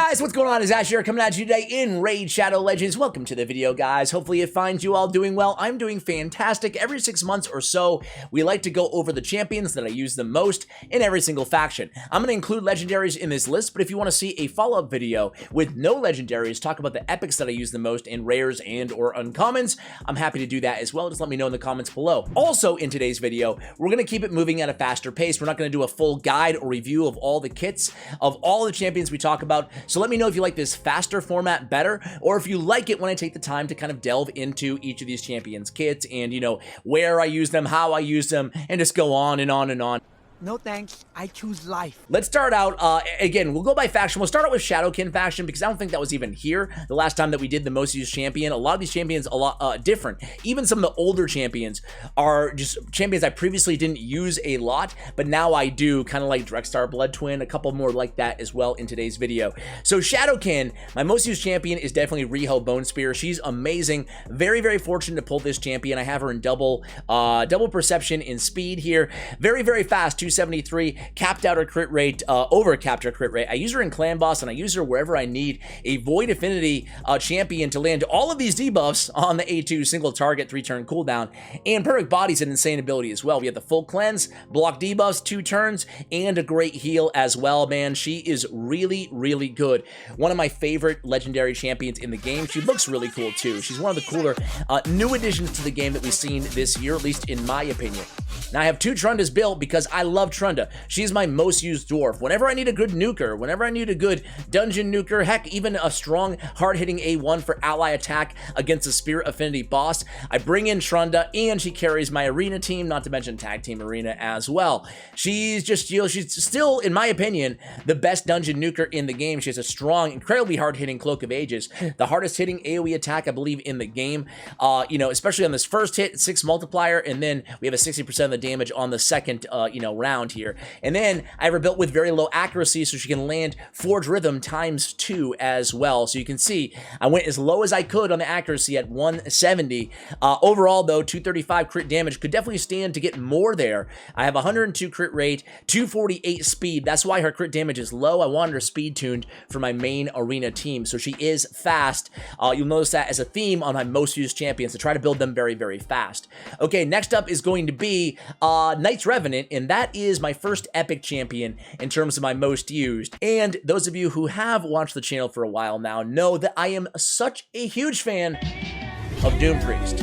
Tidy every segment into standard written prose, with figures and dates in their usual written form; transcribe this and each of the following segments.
guys, what's going on? It's Ash here coming at you today in Raid Shadow Legends. Welcome to the video, guys. Hopefully it finds you all doing well. I'm doing fantastic. Every 6 months or so, we like to go over the champions that I use the most in every single faction. I'm going to include legendaries in this list, but if you want to see a follow-up video with no legendaries, talk about the epics that I use the most in rares and or uncommons, I'm happy to do that as well. Just let me know in the comments below. Also, in today's video, we're going to keep it moving at a faster pace. We're not going to do a full guide or review of all the kits of all the champions we talk about. So let me know if you like this faster format better, or if you like it when I take the time to kind of delve into each of these champions kits and, you know, where I use them, how I use them, and just go on and on and on. No thanks, I choose life. Let's start out, again, we'll go by faction. We'll start out with Shadowkin faction because I don't think that was even here the last time that we did the most used champion. A lot of these champions a lot different. Even some of the older champions are just champions I previously didn't use a lot, but now I do, kind of like Drexstar Blood Twin, a couple more like that as well in today's video. So Shadowkin, my most used champion is definitely Riho Bone Spear. She's amazing. Very, very fortunate to pull this champion. I have her in double perception in speed here. Very, very fast, 273, capped out her crit rate, over capped her crit rate. I use her in Clan Boss, and I use her wherever I need a Void Affinity champion to land all of these debuffs on the A2 single target 3-turn cooldown. And Perfect Body's an insane ability as well. We have the full cleanse, block debuffs 2 turns, and a great heal as well, man. She is really, really good. One of my favorite legendary champions in the game. She looks really cool too. She's one of the cooler new additions to the game that we've seen this year, at least in my opinion. Now I have 2 Trundas built because I love Trunda. She's my most used dwarf. Whenever I need a good nuker, whenever I need a good dungeon nuker, heck, even a strong, hard-hitting A1 for ally attack against a Spirit Affinity boss, I bring in Trunda, and she carries my arena team, not to mention tag team arena as well. She's just, you know, she's still, in my opinion, the best dungeon nuker in the game. She has a strong, incredibly hard-hitting Cloak of Ages, the hardest-hitting AoE attack, I believe, in the game. You know, especially on this first hit, 6 multiplier, and then we have a 60% of the damage on the second, you know, round here. And then I have her built with very low accuracy, so she can land Forge Rhythm ×2 as well. So you can see I went as low as I could on the accuracy at 170. Overall, though, 235 crit damage. Could definitely stand to get more there. I have 102 crit rate, 248 speed. That's why her crit damage is low. I wanted her speed tuned for my main arena team, so she is fast. You'll notice that as a theme on my most used champions, to try to build them very, very fast. Okay, next up is going to be Knight's Revenant, and that is my first epic champion in terms of my most used. And those of you who have watched the channel for a while now know that I am such a huge fan of Doom Priest.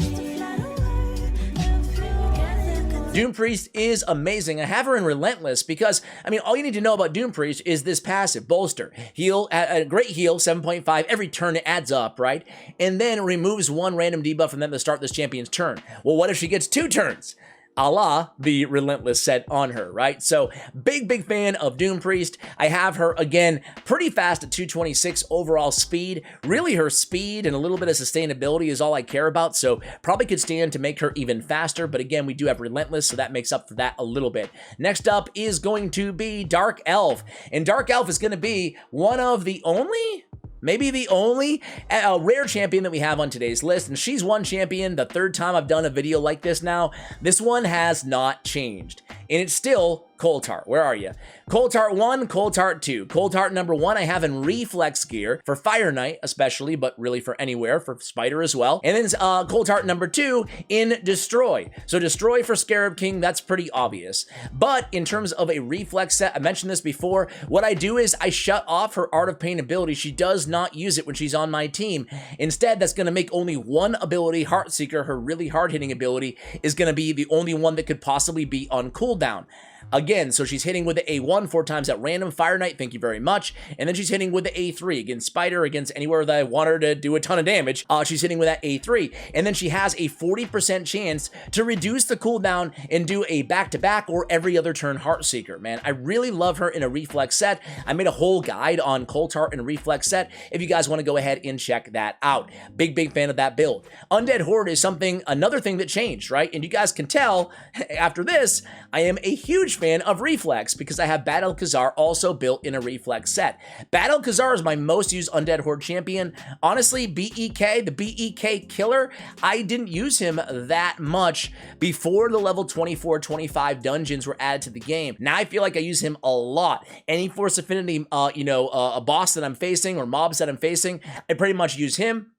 Doom Priest is amazing. I have her in Relentless because, I mean, all you need to know about Doom Priest is this passive, Bolster. Heal, a great heal, 7.5. Every turn it adds up, right? And then removes 1 random debuff from them to start this champion's turn. Well, what if she gets 2 turns? A la the Relentless set on her, right? So big fan of Doom Priest. I have her, again, pretty fast at 226 overall speed. Really, her speed and a little bit of sustainability is all I care about, so probably could stand to make her even faster, but again, we do have Relentless, so that makes up for that a little bit. Next up is going to be Dark Elf, and Dark Elf is going to be one of the only, maybe the only rare champion that we have on today's list, and she's one champion, the 3rd time I've done a video like this now. This one has not changed, and it's still Coldheart. Where are you? Coldheart 1, Coldheart 2. Coldheart number 1 I have in Reflex gear, for Fire Knight especially, but really for anywhere, for Spider as well. And then Coldheart number 2 in Destroy. So Destroy for Scarab King, that's pretty obvious. But in terms of a Reflex set, I mentioned this before, what I do is I shut off her Art of Pain ability. She does not use it when she's on my team. Instead, that's going to make only one ability, Heartseeker, her really hard-hitting ability, is going to be the only one that could possibly be on cooldown. Again, so she's hitting with the A1 4 times at random. Fire Knight, thank you very much. And then she's hitting with the A3 against Spider, against anywhere that I want her to do a ton of damage. She's hitting with that A3. And then she has a 40% chance to reduce the cooldown and do a back-to-back or every other turn Heartseeker. Man, I really love her in a Reflex set. I made a whole guide on Coldheart and a Reflex set if you guys want to go ahead and check that out. Big fan of that build. Undead Horde is another thing that changed, right? And you guys can tell after this, I am a huge huge fan of Reflex because I have Bad Alcazar also built in a Reflex set. Bad Alcazar is my most used Undead Horde champion. Honestly, BEK, the BEK killer, I didn't use him that much before the level 24, 25 dungeons were added to the game. Now I feel like I use him a lot. Any Force Affinity, a boss that I'm facing or mobs that I'm facing, I pretty much use him.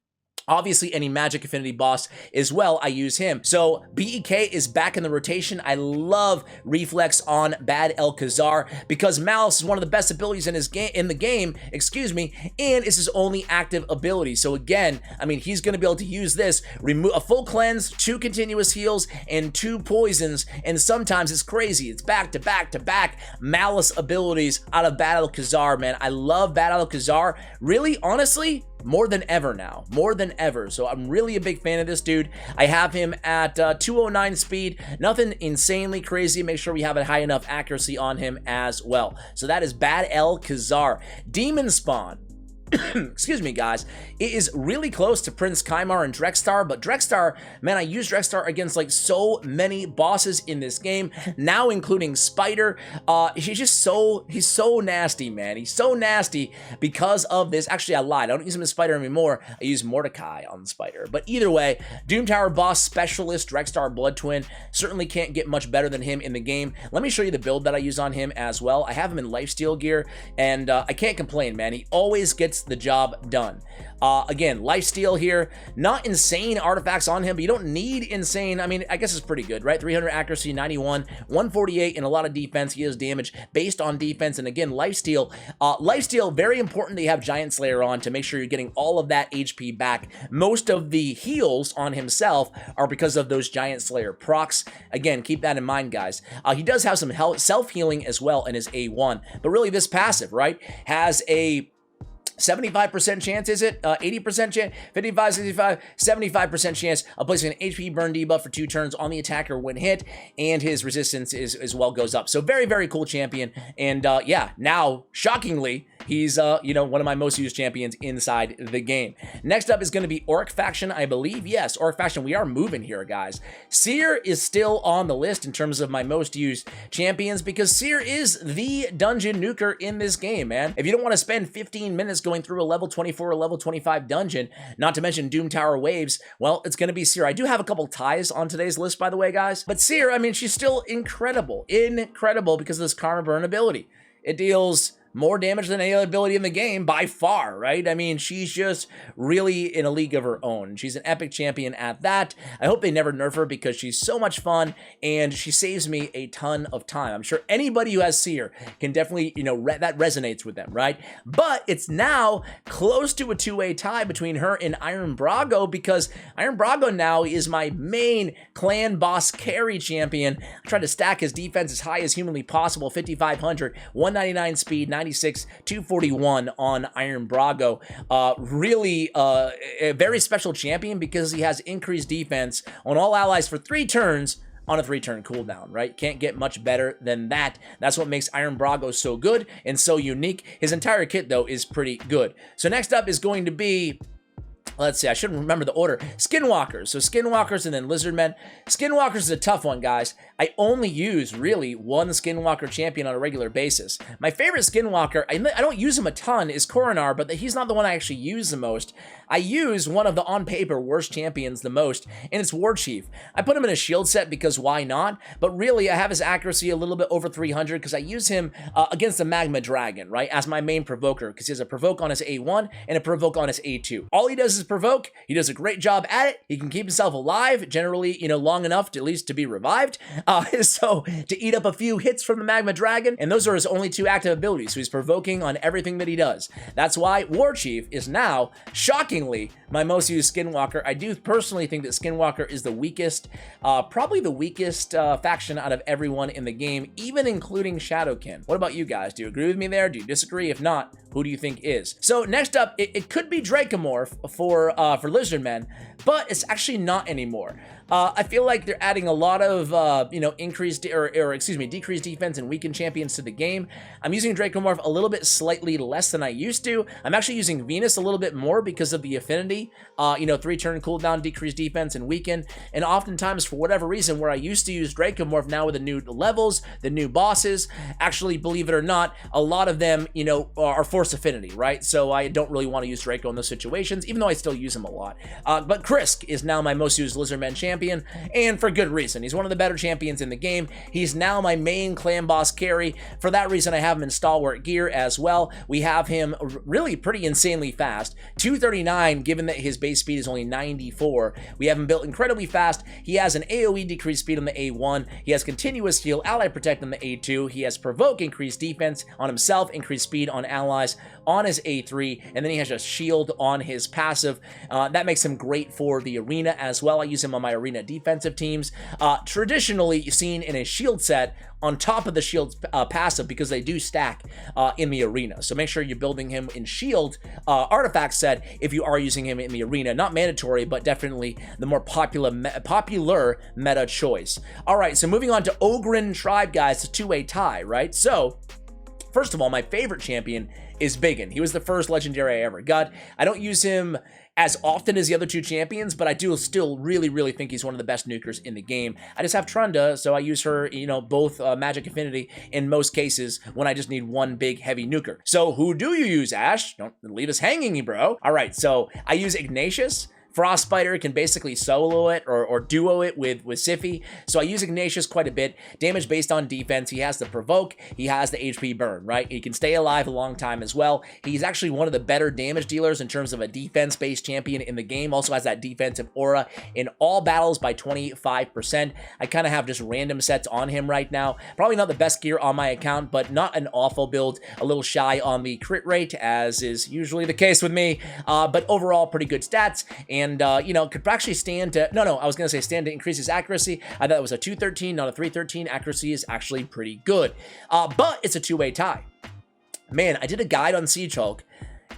Obviously, any Magic Affinity boss as well, I use him. So BEK is back in the rotation. I love Reflex on Bad Alcazar because Malice is one of the best abilities in the game, and it's his only active ability. So again, I mean, he's going to be able to use this, remove a full cleanse, 2 continuous heals, and 2 poisons, and sometimes it's crazy. It's back to back to back Malice abilities out of Bad Alcazar, man. I love Bad Alcazar. Really, honestly, more than ever now, more than ever. So I'm really a big fan of this dude. I have him at 209 speed, nothing insanely crazy. Make sure we have a high enough accuracy on him as well. So that is Bad Alcazar. Demonspawn. Excuse me, guys. It is really close to Prince Kymar and Drexstar, but Drexstar, man, I use Drexstar against like so many bosses in this game, now including Spider. He's so nasty, man. He's so nasty because of this. Actually, I lied. I don't use him as Spider anymore. I use Mordecai on Spider. But either way, Doom Tower boss specialist, Drexstar Blood Twin, certainly can't get much better than him in the game. Let me show you the build that I use on him as well. I have him in lifesteal gear, and I can't complain, man. He always gets the job done. Again, lifesteal here, not insane artifacts on him, but you don't need insane. I mean, I guess it's pretty good, right? 300 accuracy, 91, 148, and a lot of defense. He has damage based on defense, and again, lifesteal. Lifesteal, very important that you have Giant Slayer on to make sure you're getting all of that HP back. Most of the heals on himself are because of those Giant Slayer procs. Again, keep that in mind, guys. He does have some self-healing as well in his A1, but really this passive, right, has a 75% chance, is it? 80% chance, 55, 65, 75% chance of placing an HP burn debuff for 2 turns on the attacker when hit, and his resistance is as well goes up. So very, very cool champion. And yeah, now, shockingly, he's, one of my most used champions inside the game. Next up is going to be Orc Faction, I believe. Yes, Orc Faction. We are moving here, guys. Seer is still on the list in terms of my most used champions because Seer is the dungeon nuker in this game, man. If you don't want to spend 15 minutes going through a level 24 or level 25 dungeon, not to mention Doom Tower waves, well, it's going to be Seer. I do have a couple ties on today's list, by the way, guys. But Seer, I mean, she's still incredible because of this Karma Burn ability. It deals more damage than any other ability in the game by far, right? I mean, she's just really in a league of her own. She's an epic champion at that. I hope they never nerf her because she's so much fun and she saves me a ton of time. I'm sure anybody who has Seer can definitely, that resonates with them, right? But it's now close to a 2-way tie between her and Iron Brago because Iron Brago now is my main clan boss carry champion. I tried to stack his defense as high as humanly possible, 5,500, 199 speed, 96, 241 on Iron Brago. Really a very special champion because he has increased defense on all allies for 3 turns on a 3-turn cooldown, right? Can't get much better than that. That's what makes Iron Brago so good and so unique. His entire kit, though, is pretty good. So next up is going to be, let's see, I shouldn't remember the order. Skinwalkers. So Skinwalkers and then Lizardmen. Skinwalkers is a tough one, guys. I only use really one Skinwalker champion on a regular basis. My favorite Skinwalker, I don't use him a ton, is Coronar, but he's not the one I actually use the most. I use one of the on paper worst champions the most, and it's War Chief. I put him in a shield set because why not? But really, I have his accuracy a little bit over 300 because I use him against the Magma Dragon, right, as my main provoker because he has a provoke on his A1 and a provoke on his A2. All he does is provoke. He does a great job at it. He can keep himself alive, generally, long enough to at least to be revived. So to eat up a few hits from the Magma Dragon, and those are his only 2 active abilities. So he's provoking on everything that he does. That's why War Chief is now, shockingly, my most used Skinwalker. I do personally think that Skinwalker is the weakest, probably the weakest faction out of everyone in the game, even including Shadowkin. What about you guys? Do you agree with me there? Do you disagree? If not, who do you think is? So next up, it could be Dracomorph for Lizardmen, but it's actually not anymore. I feel like they're adding a lot of, you know, decreased defense and weakened champions to the game. I'm using Dracomorph a little bit slightly less than I used to. I'm actually using Venus a little bit more because of the affinity. You know, 3-turn cooldown, decreased defense, and weaken. And oftentimes, for whatever reason, where I used to use Dracomorph, now with the new levels, the new bosses, actually, believe it or not, a lot of them, you know, are force affinity, right? So I don't really want to use Draco in those situations, even though I still use him a lot. But Krisk is now my most used Lizardmen champion, and for good reason. He's one of the better champions in the game. He's now my main clan boss carry. For that reason, I have him in stalwart gear as well. We have him really pretty insanely fast. 239, given that his base speed is only 94. We have him built incredibly fast. He has an AoE decreased speed on the A1. He has continuous heal, ally protect on the A2. He has provoke, increased defense on himself, increased speed on allies on his A3, and then he has a shield on his passive. That makes him great for the arena as well. I use him on my arena defensive teams. Traditionally seen in a shield set on top of the shield's passive, because they do stack in the arena. So make sure you're building him in shield artifact set if you are using him in the arena. Not mandatory, but definitely the more popular meta choice. All right, so moving on to Ogryn Tribe, guys, it's a two-way tie, right? So first of all, my favorite champion is Biggin. He was the first legendary I ever got. I don't use him as often as the other two champions, but I do still really think he's one of the best nukers in the game. I just have Trunda, so I use her, you know, both magic affinity in most cases when I just need one big heavy nuker. So who do you use, Ash? Don't leave us hanging, bro. All right, so I use Ignatius. Frostbiter can basically solo it or duo it with Siphi. So I use Ignatius quite a bit. Damage based on defense. He has the provoke. He has the HP burn, right? He can stay alive a long time as well. He's actually one of the better damage dealers in terms of a defense-based champion in the game. Also has that defensive aura in all battles by 25%. I kind of have just random sets on him right now. Probably not the best gear on my account, but not an awful build. A little shy on the crit rate, as is usually the case with me. But overall, pretty good stats. And, you know, could actually stand to, I was going to say stand to increase his accuracy. I thought it was a 213, not a 313. Accuracy is actually pretty good. But it's a two-way tie. Man, I did a guide on Siege Hulk.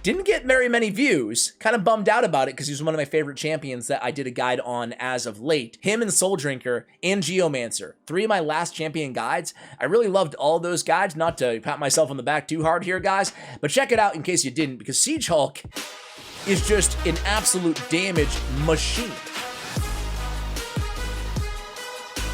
Didn't get very many views. Kind of bummed out about it because he was one of my favorite champions that I did a guide on as of late. Him and Soul Drinker and Geomancer. 3 of my last champion guides. I really loved all those guides. Not to pat myself on the back too hard here, guys, but check it out in case you didn't, because Siege Hulk is just an absolute damage machine.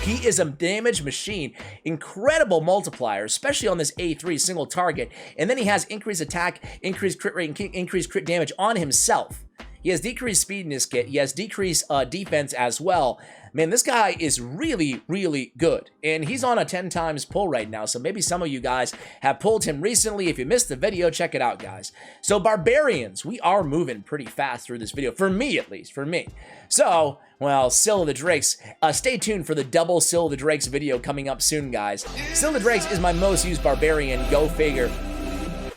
He is a damage machine. Incredible multiplier, especially on this A3 single target. And then he has increased attack, increased crit rate, and increased crit damage on himself. He has decreased speed in his kit. He has decreased defense as well. Man, this guy is really good. And he's on a 10 times pull right now, so maybe some of you guys have pulled him recently. If you missed the video, check it out, guys. So Barbarians, we are moving pretty fast through this video, for me at least, for me. So, well, Sill of the Drakes, stay tuned for the double Sill of the Drakes video coming up soon, guys. Sill of the Drakes is my most used Barbarian, go figure.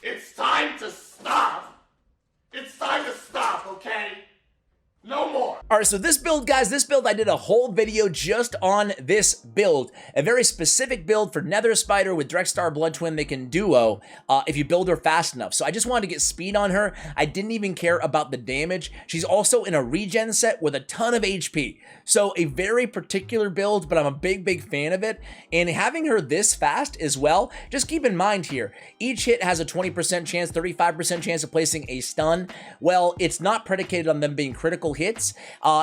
It's time to stop. It's time to stop, okay? No more. All right, so this build, guys, I did a whole video just on this build. A very specific build for Nether Spider with Drexstar Blood Twin. They can duo if you build her fast enough. So I just wanted to get speed on her. I didn't even care about the damage. She's also in a regen set with a ton of HP. So a very particular build, but I'm a big fan of it. And having her this fast as well, just keep in mind here, each hit has a 20% chance, 35% chance of placing a stun. Well, it's not predicated on them being critical hits.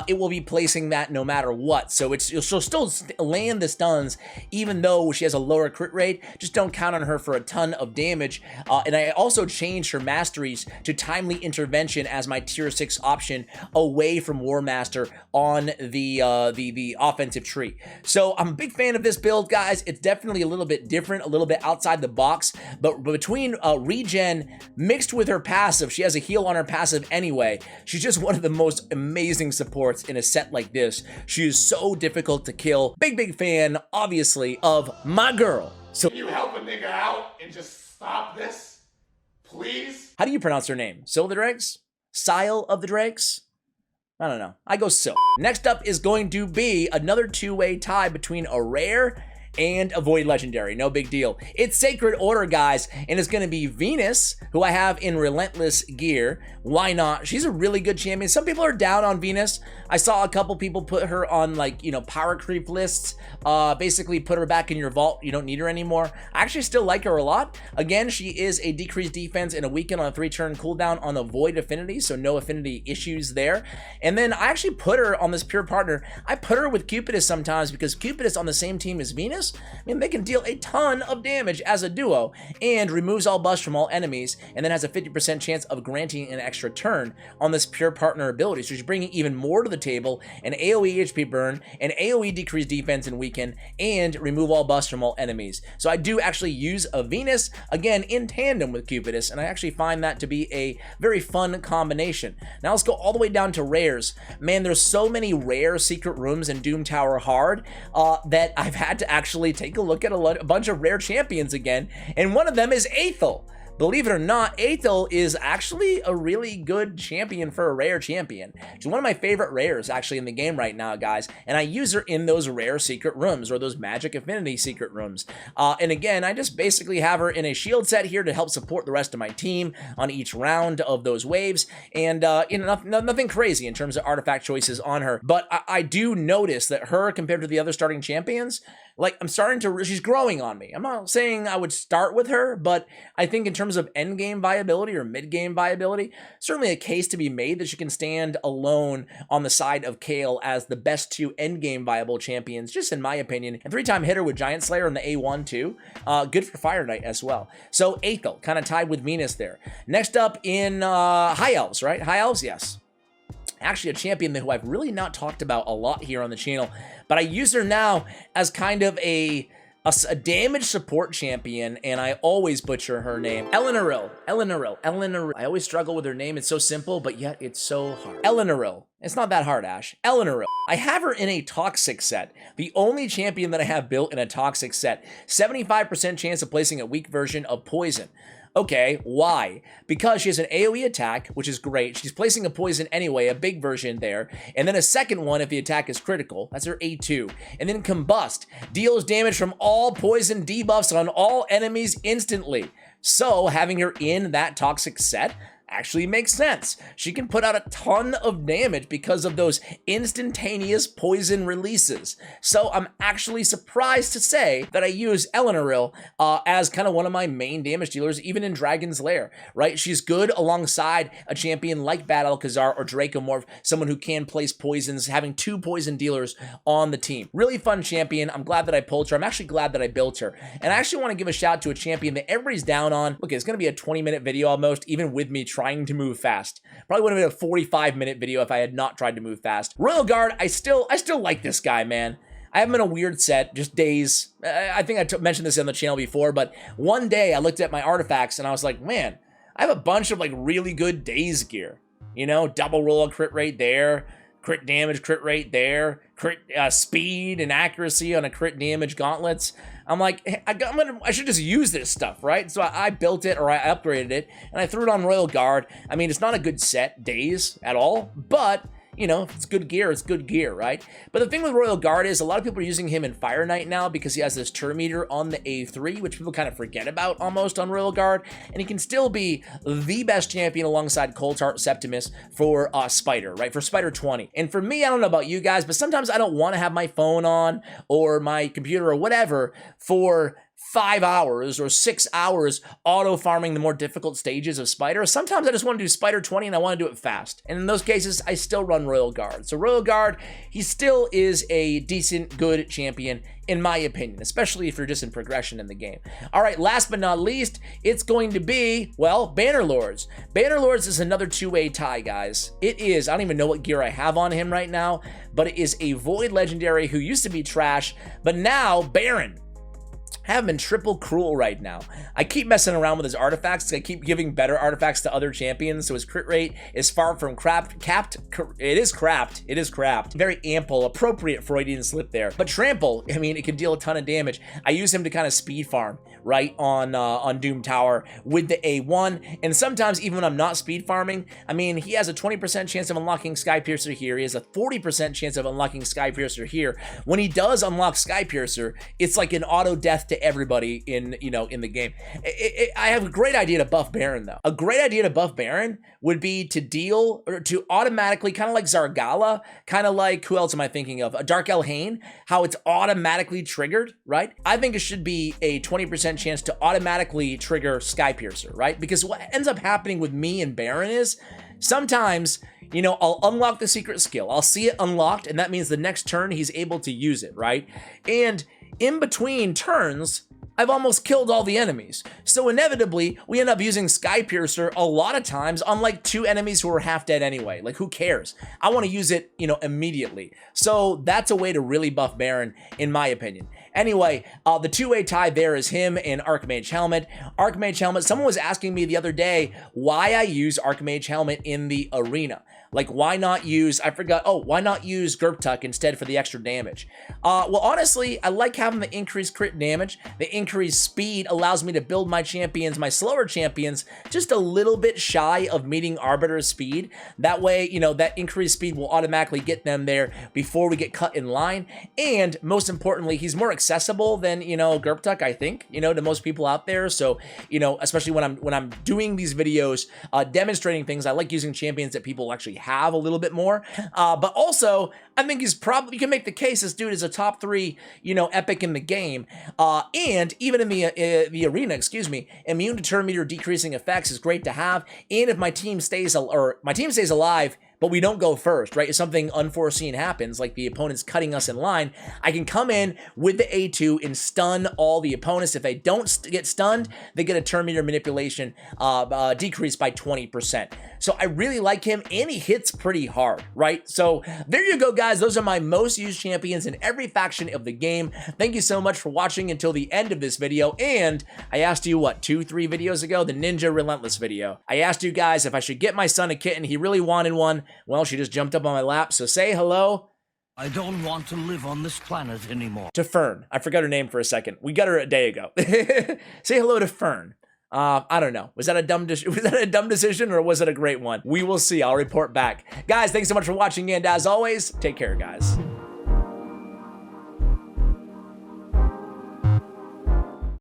It will be placing that no matter what. So she'll still land the stuns even though she has a lower crit rate. Just don't count on her for a ton of damage. And I also changed her masteries to Timely Intervention as my tier 6 option away from War Master on the offensive tree. So I'm a big fan of this build, guys. It's definitely a little bit different, a little bit outside the box, but between regen mixed with her passive, she has a heal on her passive anyway. She's just one of the most amazing supports in a set like this. She is so difficult to kill. Big fan, obviously, of my girl. So Can you help a nigga out and just stop this? Please? how do you pronounce her name? Sill of the Drakes? Sile of the Drakes? I don't know. I go Sill. Next up is going to be another two-way tie between a rare and a Void Legendary. No big deal. It's Sacred Order, guys, and it's going to be Venus, who I have in Relentless gear. Why not? She's a really good champion. Some people are down on Venus. I saw a couple people put her on, like, you know, power creep lists. Basically put her back in your vault. You don't need her anymore. I actually still like her a lot. Again, she is a decreased defense and a weaken on a 3-turn cooldown on the Void affinity, so no affinity issues there. And then I actually put her on this pure partner. I put her with Cupidus sometimes because Cupidus on the same team as Venus, I mean, they can deal a ton of damage as a duo and removes all buffs from all enemies, and then has a 50% chance of granting an extra turn on this pure partner ability. So she's bringing even more to the table: an AoE HP burn, an AoE decrease defense and weaken, and remove all buffs from all enemies. So I do actually use a Venus, again, in tandem with Cupidus, and I actually find that to be a very fun combination. Now let's go all the way down to rares. Man, there's so many rare secret rooms in Doom Tower Hard that I've had to actually take a look at a bunch of rare champions again, and one of them is Aethel. Believe it or not, Aethel is actually a really good champion for a rare champion. She's one of my favorite rares actually in the game right now, guys, and I use her in those rare secret rooms, or those magic affinity secret rooms. And again, I just basically have her in a shield set here to help support the rest of my team on each round of those waves, and you know, nothing crazy in terms of artifact choices on her. But I do notice that her, compared to the other starting champions, like, I'm starting to, she's growing on me. I'm not saying I would start with her, but I think in terms of end game viability or mid game viability, certainly a case to be made that she can stand alone on the side of Kayle as the best 2 end game viable champions, just in my opinion. And 3-time hitter with Giant Slayer in the A1 too. Good for Fire Knight as well. So Aethel, kind of tied with Venus there. Next up in High Elves, right? High Elves, yes. Actually a champion who I've really not talked about a lot here on the channel, but I use her now as kind of a damage support champion, and I always butcher her name. Eleanor. I always struggle with her name. It's so simple, but yet it's so hard. Eleanor. It's not that hard, Ash. Eleanor. I have her in a toxic set. The only champion that I have built in a toxic set. 75% chance of placing a weak version of poison. Okay, why? Because she has an AoE attack, which is great. She's placing a poison anyway, a big version there. And then a second one if the attack is critical. That's her A2. And then Combust. Deals damage from all poison debuffs on all enemies instantly. So having her in that toxic set actually makes sense. She can put out a ton of damage because of those instantaneous poison releases. So I'm actually surprised to say that I use Eleanor as kind of one of my main damage dealers, even in Dragon's Lair, right? She's good alongside a champion like Bad Alcazar or Dracomorph, someone who can place poisons, having 2 poison dealers on the team. Really fun champion. I'm glad that I pulled her. I'm actually glad that I built her. And I actually want to give a shout out to a champion that everybody's down on. Look, it's going to be a 20-minute video almost, even with me trying to move fast. Probably would have been a 45-minute video if I had not tried to move fast. Royal Guard, I still like this guy, man. I have him in a weird set, just days. I think I mentioned this on the channel before, but one day I looked at my artifacts and I was like, man, I have a bunch of like really good days gear. You know, double roll crit rate there, crit damage crit rate there, crit speed and accuracy on a crit damage gauntlets. I'm like, hey, I should just use this stuff, right? So I built it, or I upgraded it, and I threw it on Royal Guard. I mean, it's not a good set days at all, but you know, if it's good gear, it's good gear, right? But the thing with Royal Guard is a lot of people are using him in Fire Knight now because he has this turn meter on the A3, which people kind of forget about almost on Royal Guard, and he can still be the best champion alongside Coltart Septimus for Spider, right? For Spider 20. And for me, I don't know about you guys, but sometimes I don't want to have my phone on or my computer or whatever for 5 hours or 6 hours auto farming the more difficult stages of Spider. Sometimes I just want to do Spider 20 and I want to do it fast. And in those cases, I still run Royal Guard. So Royal Guard, he still is a decent, good champion in my opinion, especially if you're just in progression in the game. All right, last but not least, it's going to be, well, Bannerlords. Bannerlords is another 2-way tie, guys. It is, I don't even know what gear I have on him right now, but it is a Void Legendary who used to be trash, but now Baron. I have him in triple cruel right now. I keep messing around with his artifacts. I keep giving better artifacts to other champions, so his crit rate is far from capped. It is crapped. Very ample, appropriate Freudian slip there. But trample, I mean, it can deal a ton of damage. I use him to kind of speed farm, right, on Doom Tower with the A1, and sometimes even when I'm not speed farming, I mean, he has a 20% chance of unlocking Skypiercer here. He has a 40% chance of unlocking Skypiercer here. When he does unlock Skypiercer, it's like an auto death to everybody in the game. I have a great idea to buff Baron though. A great idea to buff Baron would be to deal or to automatically, kind of like Zargala, kind of like, who else am I thinking of? A Dark Elhain, how it's automatically triggered, right? I think it should be a 20% chance to automatically trigger Skypiercer, right? Because what ends up happening with me and Baron is sometimes, you know, I'll unlock the secret skill. I'll see it unlocked, and that means the next turn he's able to use it, right? And in between turns, I've almost killed all the enemies. So inevitably, we end up using Skypiercer a lot of times on like 2 enemies who are half dead anyway. Like, who cares? I want to use it, you know, immediately. So that's a way to really buff Baron, in my opinion. Anyway, the two-way tie there is him and Archmage Helmet. Archmage Helmet, someone was asking me the other day why I use Archmage Helmet in the arena. Like, why not use, why not use Gerptuck instead for the extra damage? Well, honestly, I like having the increased crit damage. The increased speed allows me to build my champions, my slower champions, just a little bit shy of meeting Arbiter's speed. That way, you know, that increased speed will automatically get them there before we get cut in line. And most importantly, he's more accessible than, you know, Gerptuck, I think, you know, to most people out there. So, you know, especially when I'm doing these videos, demonstrating things, I like using champions that people actually have a little bit more, but also I think he's probably, you can make the case this dude is a top 3, you know, epic in the game, and even in the arena, excuse me, immune to turn meter decreasing effects is great to have. And if my team stays alive, but we don't go first, right? If something unforeseen happens, like the opponent's cutting us in line, I can come in with the A2 and stun all the opponents. If they don't get stunned, they get a turn meter manipulation decrease by 20%. So I really like him, and he hits pretty hard, right? So there you go, guys. Those are my most used champions in every faction of the game. Thank you so much for watching until the end of this video. And I asked you, what, 2-3 videos ago? The Ninja Relentless video. I asked you guys if I should get my son a kitten. He really wanted one. Well, she just jumped up on my lap, so say hello. I don't want to live on this planet anymore. To Fern. I forgot her name for a second. We got her a day ago. Say hello to Fern. I don't know. Was that a dumb decision, or was it a great one? We will see. I'll report back. Guys, thanks so much for watching, and as always, take care, guys.